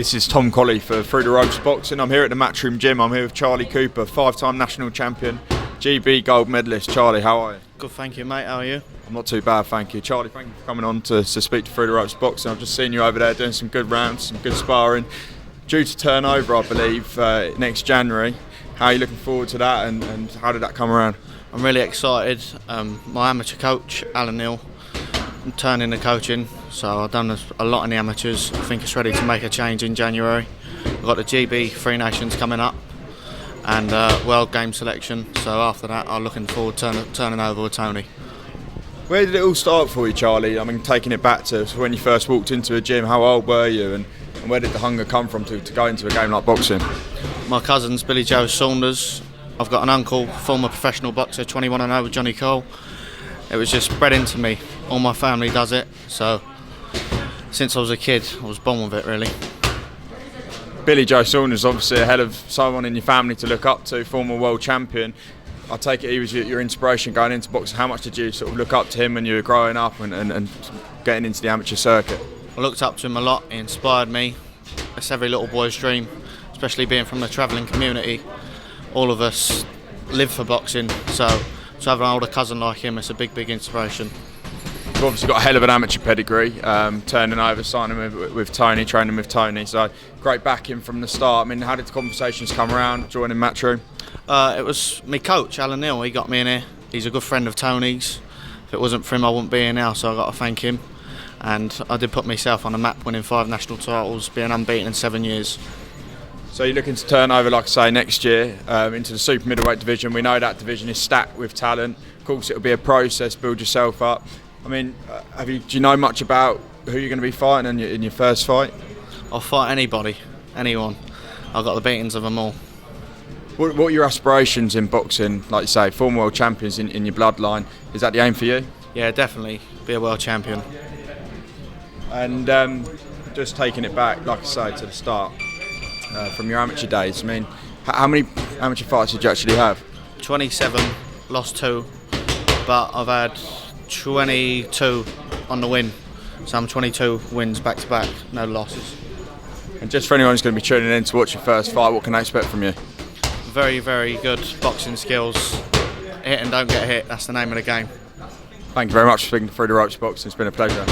This is Tom Colley for Through the Ropes Boxing. I'm here at the Matchroom gym. I'm here with Charlie Cooper, 5-time national champion, GB gold medalist. Charlie, how are you? Good, thank you, mate. How are you? I'm not too bad, thank you. Charlie, thank you for coming on to speak to Through the Ropes Boxing. I've just seen you over there doing some good rounds, some good sparring. Due to turn over, I believe, next January. How are you looking forward to that, and how did that come around? I'm really excited. My amateur coach, Alan Neal, I'm turning the coaching, so I've done a lot in the amateurs. I think it's ready to make a change in January. We've got the GB Three Nations coming up and World Game selection, so after that I'm looking forward to turning over with Tony. Where did it all start for you, Charlie? I mean, taking it back to when you first walked into a gym, how old were you, and where did the hunger come from to go into a game like boxing? My cousin's Billie Joe Saunders. I've got an uncle, former professional boxer, 21-0 with Johnny Cole. It was just bred into me. All my family does it, so since I was a kid, I was born with it, really. Billie Joe Saunders, obviously a hell of someone in your family to look up to, former world champion. I take it he was your inspiration going into boxing. How much did you sort of look up to him when you were growing up and getting into the amateur circuit? I looked up to him a lot. He inspired me. It's every little boy's dream, especially being from the travelling community. All of us live for boxing, so to have an older cousin like him, it's a big inspiration. You've obviously got a hell of an amateur pedigree, turning over, signing with Tony, training with Tony, so great backing from the start. I mean, how did the conversations come around joining Matchroom? It was my coach, Alan Neal. He got me in here. He's a good friend of Tony's. If it wasn't for him, I wouldn't be here now, so I've got to thank him. And I did put myself on the map, winning 5 national titles, being unbeaten in 7 years. So you're looking to turn over, like I say, next year into the super middleweight division. We know that division is stacked with talent. Of course, it'll be a process, build yourself up. I mean, do you know much about who you're going to be fighting in your first fight? I'll fight anybody, anyone. I've got the beatings of them all. What are your aspirations in boxing? Like you say, former world champions in your bloodline. Is that the aim for you? Yeah, definitely. Be a world champion. And just taking it back, like I say, to the start, from your amateur days, I mean, how many amateur fights did you actually have? 27, lost 2, but I've had 22 on the win. So I'm 22 wins back to back, no losses. And just for anyone who's going to be tuning in to watch your first fight, what can they expect from you? Very good boxing skills. Hit and don't get hit, that's the name of the game. Thank you very much for speaking to Through the Ropes Boxing. It's been a pleasure.